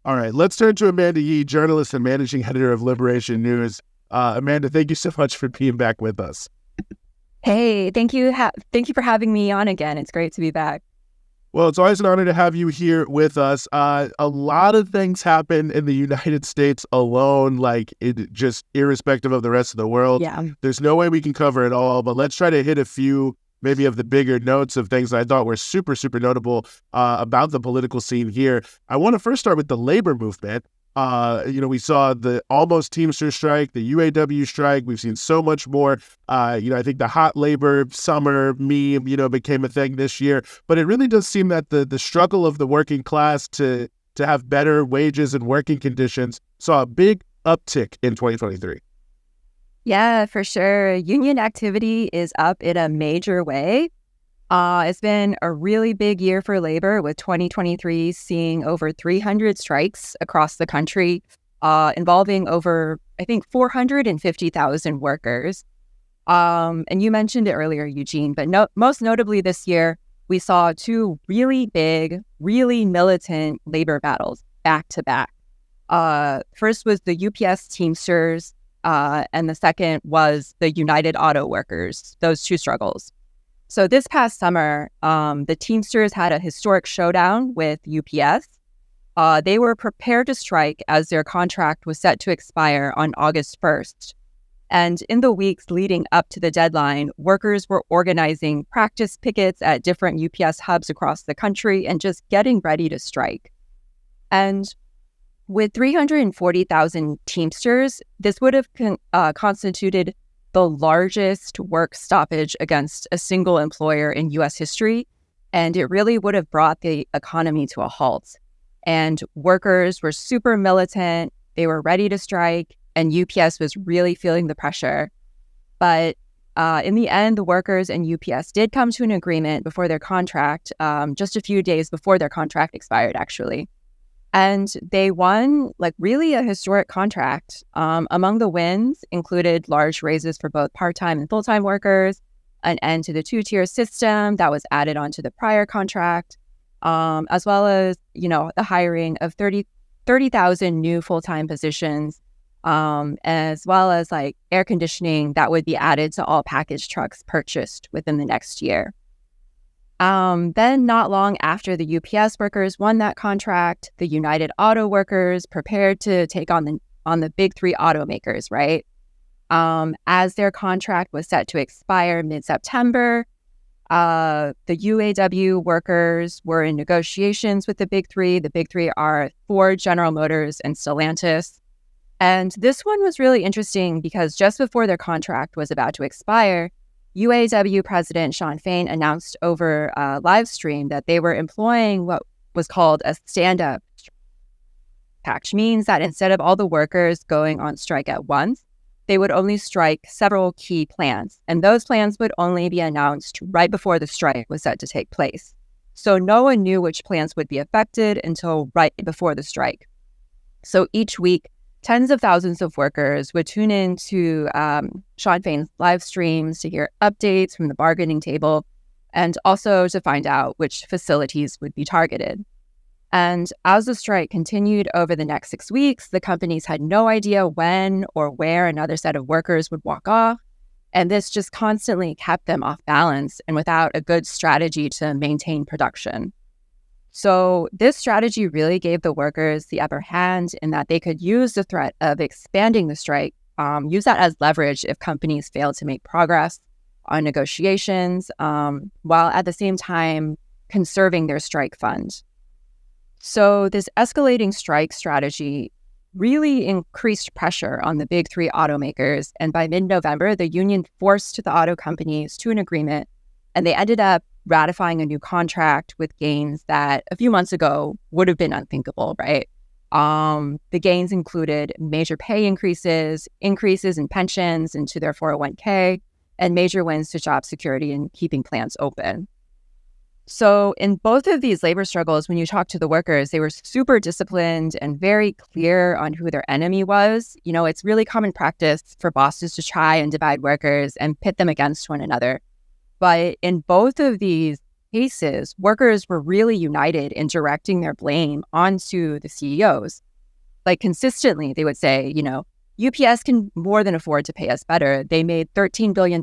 All right, let's turn to Amanda Yee, journalist and managing editor of Liberation News. Amanda, thank you so much for being back with us. Hey, thank you. Thank you for having me on again. It's great to be back. Well, it's always an honor to have you here with us. A lot of things happen in the United States alone, just irrespective of the rest of the world. Yeah. There's no way we can cover it all, but let's try to hit a few maybe of the bigger notes of things that I thought were super, super notable about the political scene here. I want to first start with the labor movement. We saw the almost Teamster strike, the UAW strike. We've seen so much more. I think the hot labor summer meme, became a thing this year. But it really does seem that the struggle of the working class to have better wages and working conditions saw a big uptick in 2023. Yeah, for sure. Union activity is up in a major way. It's been a really big year for labor, with 2023 seeing over 300 strikes across the country, involving over, I think, 450,000 workers. And you mentioned it earlier, Eugene, but most notably this year, we saw two really big, really militant labor battles back to back. First was the UPS Teamsters, and the second was the United Auto Workers, those two struggles. So this past summer, the Teamsters had a historic showdown with UPS. They were prepared to strike as their contract was set to expire on August 1st. And in the weeks leading up to the deadline, workers were organizing practice pickets at different UPS hubs across the country and just getting ready to strike. And with 340,000 Teamsters, this would have constituted the largest work stoppage against a single employer in U.S. history, and it really would have brought the economy to a halt. And workers were super militant, they were ready to strike, and UPS was really feeling the pressure. But in the end, the workers and UPS did come to an agreement before their contract, just a few days before their contract expired, actually. And they won really a historic contract. Among the wins included large raises for both part-time and full-time workers, an end to the two-tier system that was added onto the prior contract, as well as, the hiring of 30,000 new full-time positions, as well as air conditioning that would be added to all package trucks purchased within the next year. Then not long after the UPS workers won that contract, the United Auto Workers prepared to take on the big three automakers, right? As their contract was set to expire mid-September, the UAW workers were in negotiations with the big three. The big three are Ford, General Motors, and Stellantis. And this one was really interesting because just before their contract was about to expire, UAW President Shawn Fain announced over a live stream that they were employing what was called a stand-up strike, which means that instead of all the workers going on strike at once, they would only strike several key plans, and those plans would only be announced right before the strike was set to take place. So no one knew which plans would be affected until right before the strike. So each week, tens of thousands of workers would tune in to Shawn Fain's live streams to hear updates from the bargaining table and also to find out which facilities would be targeted. And as the strike continued over the next 6 weeks, the companies had no idea when or where another set of workers would walk off. And this just constantly kept them off balance and without a good strategy to maintain production. So this strategy really gave the workers the upper hand in that they could use the threat of expanding the strike, use that as leverage if companies failed to make progress on negotiations, while at the same time conserving their strike fund. So this escalating strike strategy really increased pressure on the big three automakers, and by mid-November, the union forced the auto companies to an agreement, and they ended up ratifying a new contract with gains that a few months ago would have been unthinkable, right? The gains included major pay increases in pensions into their 401k, and major wins to job security and keeping plants open. So in both of these labor struggles, when you talk to the workers, they were super disciplined and very clear on who their enemy was. It's really common practice for bosses to try and divide workers and pit them against one another. But in both of these cases, workers were really united in directing their blame onto the CEOs. Like consistently, they would say, UPS can more than afford to pay us better. They made $13 billion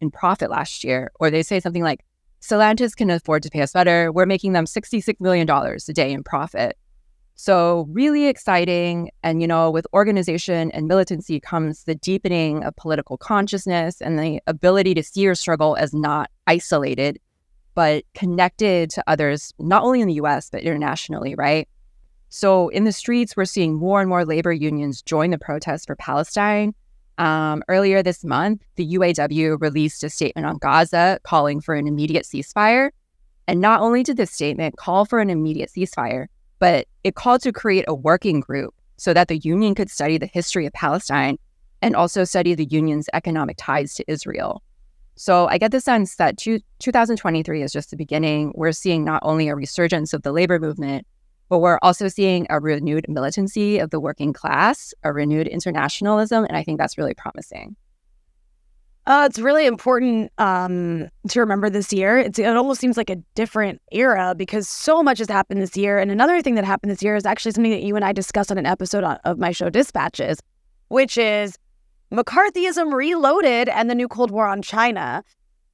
in profit last year. Or they say something like, Stellantis can afford to pay us better. We're making them $66 million a day in profit. So really exciting. And, with organization and militancy comes the deepening of political consciousness and the ability to see your struggle as not isolated, but connected to others, not only in the US, but internationally, right? So in the streets, we're seeing more and more labor unions join the protests for Palestine. Earlier this month, the UAW released a statement on Gaza calling for an immediate ceasefire. And not only did this statement call for an immediate ceasefire, but it called to create a working group so that the union could study the history of Palestine and also study the union's economic ties to Israel. So I get the sense that 2023 is just the beginning. We're seeing not only a resurgence of the labor movement, but we're also seeing a renewed militancy of the working class, a renewed internationalism, and I think that's really promising. It's really important to remember this year. It almost seems like a different era because so much has happened this year. And another thing that happened this year is actually something that you and I discussed on an episode of my show Dispatches, which is McCarthyism Reloaded and the new Cold War on China.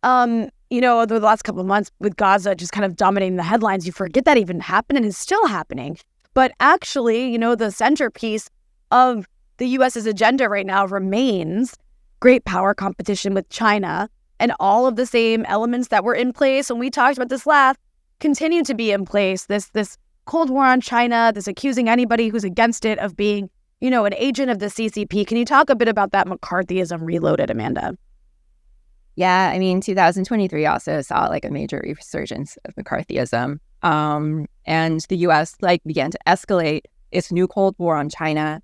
Over the last couple of months with Gaza just kind of dominating the headlines, you forget that even happened and is still happening. But actually, the centerpiece of the U.S.'s agenda right now remains great power competition with China, and all of the same elements that were in place when we talked about this last continue to be in place. This Cold War on China, this accusing anybody who's against it of being, an agent of the CCP. Can you talk a bit about that McCarthyism Reloaded, Amanda? Yeah, 2023 also saw like a major resurgence of McCarthyism. And the U.S. began to escalate its new Cold War on China.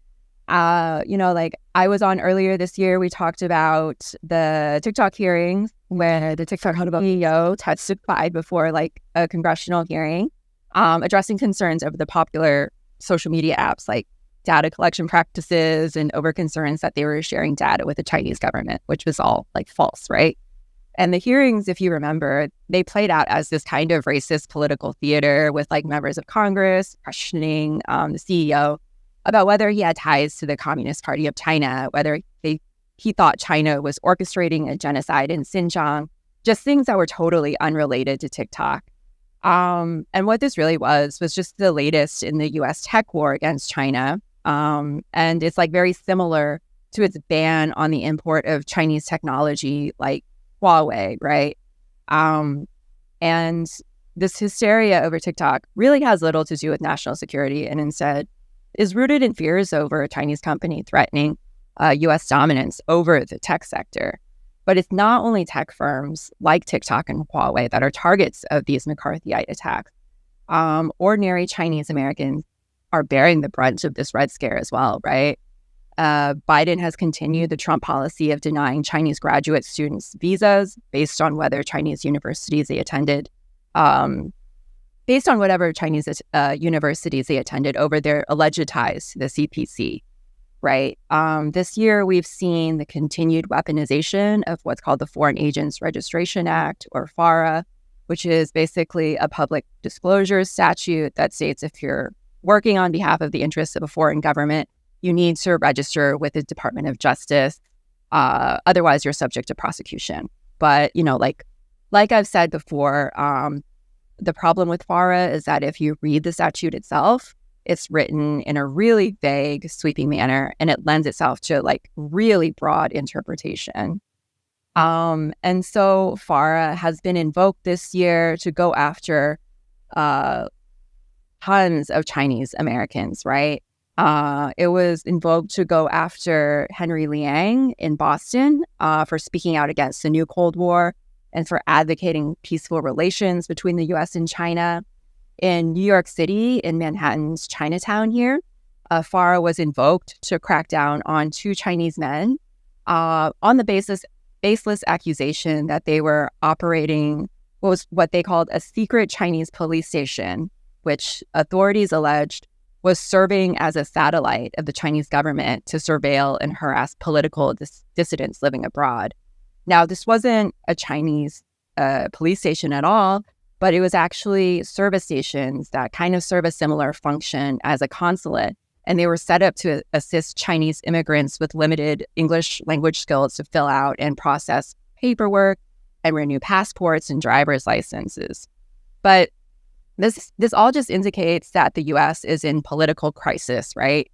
I was on earlier this year, we talked about the TikTok hearings where the TikTok CEO testified before a congressional hearing, addressing concerns over the popular social media apps like data collection practices and over concerns that they were sharing data with the Chinese government, which was all false, right? And the hearings, if you remember, they played out as this kind of racist political theater with members of Congress questioning the CEO about whether he had ties to the Communist Party of China, whether he thought China was orchestrating a genocide in Xinjiang, just things that were totally unrelated to TikTok. And what this really was just the latest in the U.S. tech war against China. And it's very similar to its ban on the import of Chinese technology like Huawei, right? And this hysteria over TikTok really has little to do with national security and instead is rooted in fears over a Chinese company threatening U.S. dominance over the tech sector. But it's not only tech firms like TikTok and Huawei that are targets of these McCarthyite attacks. Ordinary Chinese Americans are bearing the brunt of this Red Scare as well, right? Biden has continued the Trump policy of denying Chinese graduate students visas based on whether Chinese universities they attended, based on whatever Chinese universities they attended over their alleged ties to the CPC, right? This year, we've seen the continued weaponization of what's called the Foreign Agents Registration Act, or FARA, which is basically a public disclosure statute that states if you're working on behalf of the interests of a foreign government, you need to register with the Department of Justice. Otherwise, you're subject to prosecution. But, like I've said before, the problem with FARA is that if you read the statute itself, it's written in a really vague, sweeping manner, and it lends itself to really broad interpretation. And so FARA has been invoked this year to go after tons of Chinese Americans, right? It was invoked to go after Henry Liang in Boston for speaking out against the new Cold War and for advocating peaceful relations between the U.S. and China. In New York City, in Manhattan's Chinatown here, FARA was invoked to crack down on 2 Chinese men on the baseless accusation that they were operating what they called a secret Chinese police station, which authorities alleged was serving as a satellite of the Chinese government to surveil and harass political dissidents living abroad. Now, this wasn't a Chinese police station at all. but it was actually service stations that kind of serve a similar function as a consulate. And they were set up to assist Chinese immigrants with limited English language skills to fill out and process paperwork and renew passports and driver's licenses. But this all just indicates that the U.S. is in political crisis, right?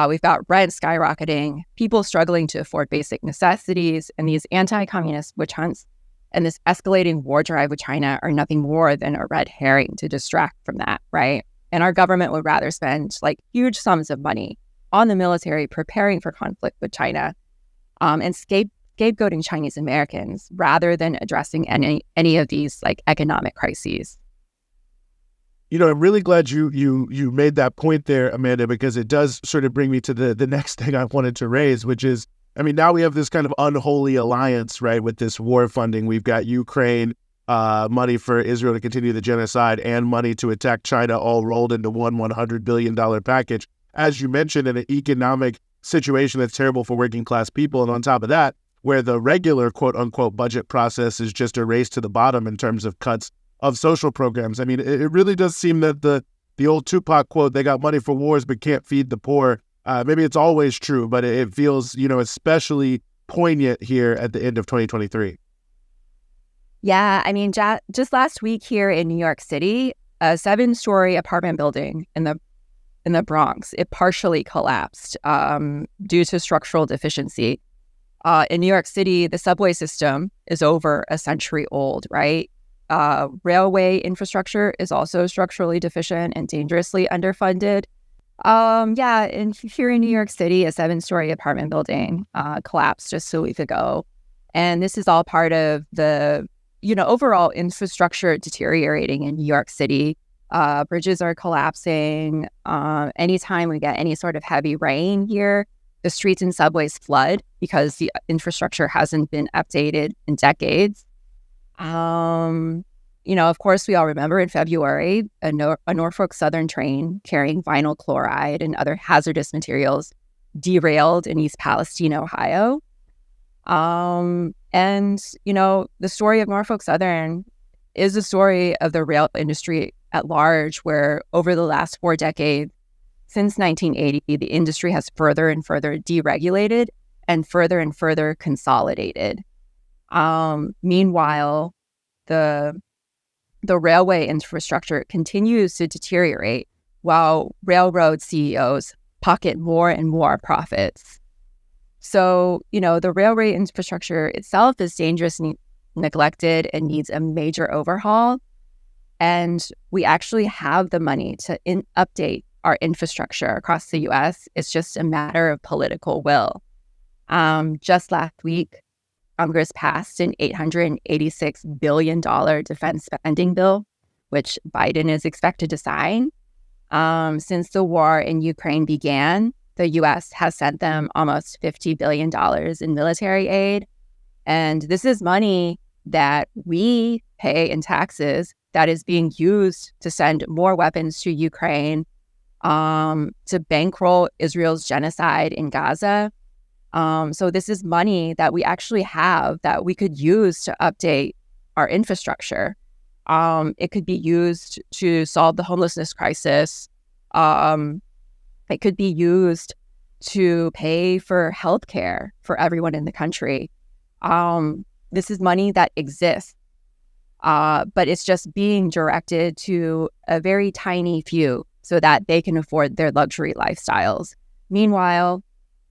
We've got rent skyrocketing, people struggling to afford basic necessities, and these anti-communist witch hunts and this escalating war drive with China are nothing more than a red herring to distract from that, right? And our government would rather spend like huge sums of money on the military preparing for conflict with China and scapegoating Chinese Americans rather than addressing any of these like economic crises. You know, I'm really glad you made that point there, Amanda, because it does sort of bring me to the next thing I wanted to raise, which is, I mean, now we have this kind of unholy alliance, right, with this war funding. We've got Ukraine, money for Israel to continue the genocide, and money to attack China, all rolled into one $100 billion package. As you mentioned, in an economic situation that's terrible for working class people. And on top of that, where the regular quote unquote budget process is just a race to the bottom in terms of cuts of social programs. I mean, it really does seem that the old Tupac quote, they got money for wars but can't feed the poor. Maybe it's always true, but it feels, you know, especially poignant here at the end of 2023. Yeah, I mean, just last week here in New York City, a 7-story apartment building in the Bronx, it partially collapsed due to structural deficiency. In New York City, the subway system is over a century old, right? Railway infrastructure is also structurally deficient and dangerously underfunded. And here in New York City, a 7-story apartment building collapsed just a week ago. And this is all part of the, you know, overall infrastructure deteriorating in New York City. Bridges are collapsing. Anytime we get any sort of heavy rain here, the streets and subways flood because the infrastructure hasn't been updated in decades. You know, of course, we all remember in February, a Norfolk Southern train carrying vinyl chloride and other hazardous materials derailed in East Palestine, Ohio. And, you know, the story of Norfolk Southern is the story of the rail industry at large, where over the last 4 decades, since 1980, the industry has further and further deregulated and further consolidated. Meanwhile, the railway infrastructure continues to deteriorate while railroad CEOs pocket more and more profits. So, you know, the railway infrastructure itself is dangerously neglected and needs a major overhaul. And we actually have the money to update our infrastructure across the U.S. It's just a matter of political will. Just last week, Congress passed an $886 billion defense spending bill, which Biden is expected to sign. Since the war in Ukraine began, the U.S. has sent them almost $50 billion in military aid. And this is money that we pay in taxes that is being used to send more weapons to Ukraine, to bankroll Israel's genocide in Gaza. So this is money that we actually have that we could use to update our infrastructure. It could be used to solve the homelessness crisis. It could be used to pay for healthcare for everyone in the country. This is money that exists, but it's just being directed to a very tiny few so that they can afford their luxury lifestyles. Meanwhile,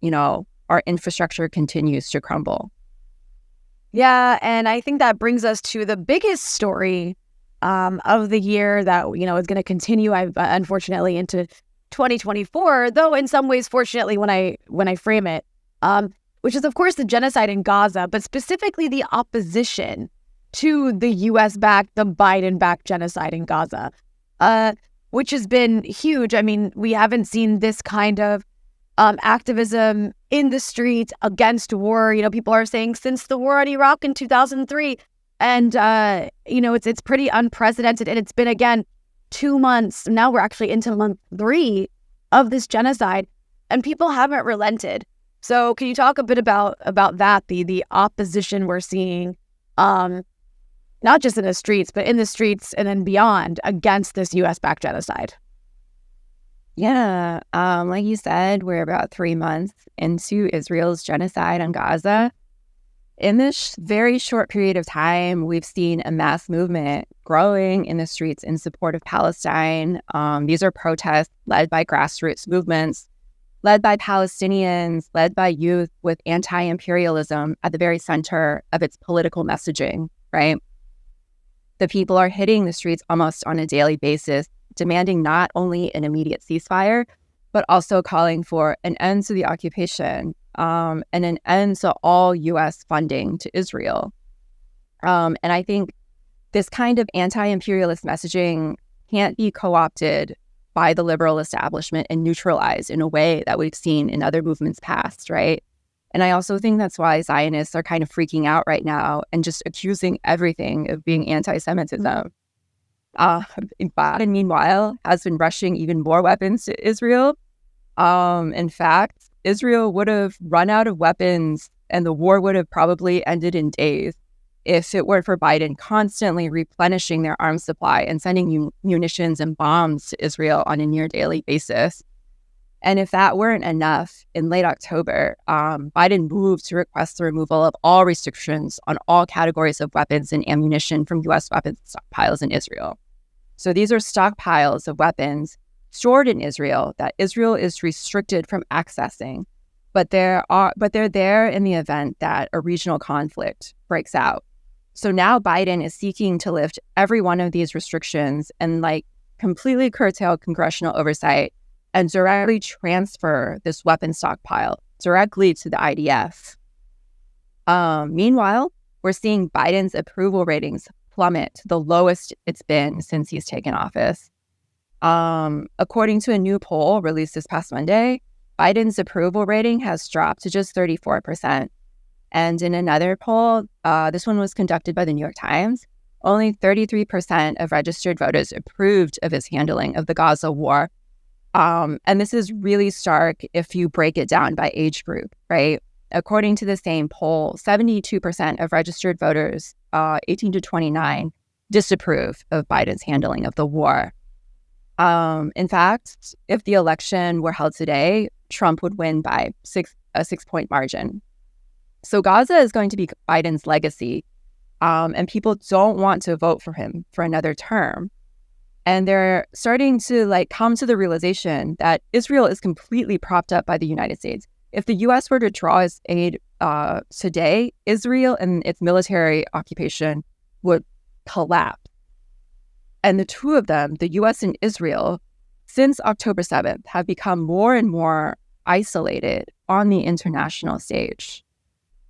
you know, our infrastructure continues to crumble. Yeah, and I think that brings us to the biggest story of the year that, you know, is going to continue, unfortunately, into 2024, though in some ways, fortunately, when I frame it, which is, of course, the genocide in Gaza, but specifically the opposition to the U.S.-backed, the Biden-backed genocide in Gaza, which has been huge. I mean, we haven't seen this kind of activism in the streets against war. You know, people are saying since the war in Iraq in 2003. And, you know, it's pretty unprecedented. And it's been, again, 2 months. Now we're actually into month 3 of this genocide, and people haven't relented. So can you talk a bit about that, the opposition we're seeing, not just in the streets, but in the streets and then beyond against this U.S.-backed genocide. Yeah, like you said, we're about 3 months into Israel's genocide on Gaza. In this very short period of time, we've seen a mass movement growing in the streets in support of Palestine. These are protests led by grassroots movements, led by Palestinians, led by youth, with anti-imperialism at the very center of its political messaging, right? The people are hitting the streets almost on a daily basis, demanding not only an immediate ceasefire, but also calling for an end to the occupation, and an end to all U.S. funding to Israel. And I think this kind of anti-imperialist messaging can't be co-opted by the liberal establishment and neutralized in a way that we've seen in other movements past, right? And I also think that's why Zionists are kind of freaking out right now and just accusing everything of being anti-Semitism. Biden, meanwhile, has been rushing even more weapons to Israel. In fact, Israel would have run out of weapons and the war would have probably ended in days if it weren't for Biden constantly replenishing their arms supply and sending munitions and bombs to Israel on a near daily basis. And if that weren't enough, in late October, Biden moved to request the removal of all restrictions on all categories of weapons and ammunition from U.S. weapons stockpiles in Israel. So these are stockpiles of weapons stored in Israel that Israel is restricted from accessing, but they're there in the event that a regional conflict breaks out. So now Biden is seeking to lift every one of these restrictions and completely curtail congressional oversight and directly transfer this weapon stockpile directly to the IDF. Meanwhile, we're seeing Biden's approval ratings plummet to the lowest it's been since he's taken office. According to a new poll released this past Monday, Biden's approval rating has dropped to just 34%. And in another poll, this one was conducted by the New York Times, only 33% of registered voters approved of his handling of the Gaza war. And this is really stark if you break it down by age group, right? According to the same poll, 72% of registered voters, 18 to 29, disapprove of Biden's handling of the war. In fact, if the election were held today, Trump would win by a 6-point margin. So Gaza is going to be Biden's legacy, and people don't want to vote for him for another term. And they're starting to come to the realization that Israel is completely propped up by the United States. If the U.S. were to draw its aid today, Israel and its military occupation would collapse. And the two of them, the U.S. and Israel, since October 7th, have become more and more isolated on the international stage.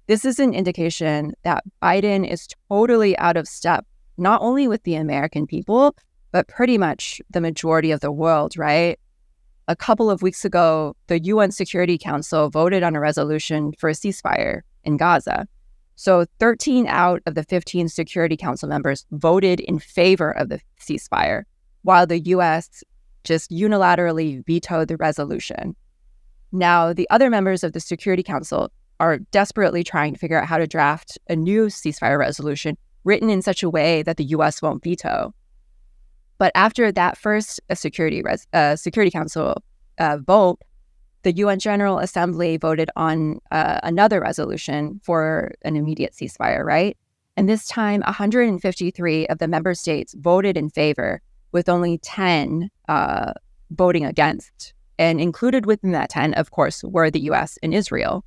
This is an indication that Biden is totally out of step, not only with the American people, but pretty much the majority of the world, right? A couple of weeks ago, the UN Security Council voted on a resolution for a ceasefire in Gaza. So 13 out of the 15 Security Council members voted in favor of the ceasefire, while the U.S. just unilaterally vetoed the resolution. Now, the other members of the Security Council are desperately trying to figure out how to draft a new ceasefire resolution written in such a way that the U.S. won't veto. But after that first Security Council vote, the UN General Assembly voted on another resolution for an immediate ceasefire, right? And this time, 153 of the member states voted in favor, with only 10 voting against. And included within that 10, of course, were the U.S. and Israel.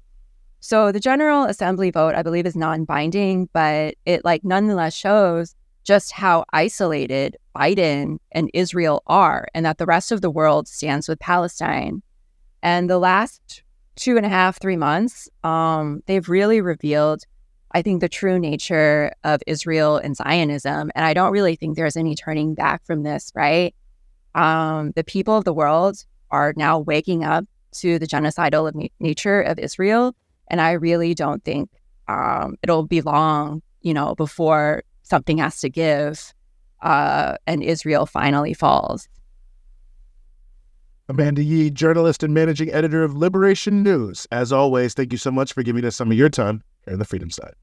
So the General Assembly vote, I believe, is non-binding, but it nonetheless shows just how isolated Biden and Israel are, and that the rest of the world stands with Palestine. And the last 2.5, 3 months, they've really revealed, I think, the true nature of Israel and Zionism. And I don't really think there's any turning back from this, right? The people of the world are now waking up to the genocidal nature of Israel. And I really don't think it'll be long, before something has to give and Israel finally falls. Amanda Yee, journalist and managing editor of Liberation News. As always, thank you so much for giving us some of your time here on the Freedom Side.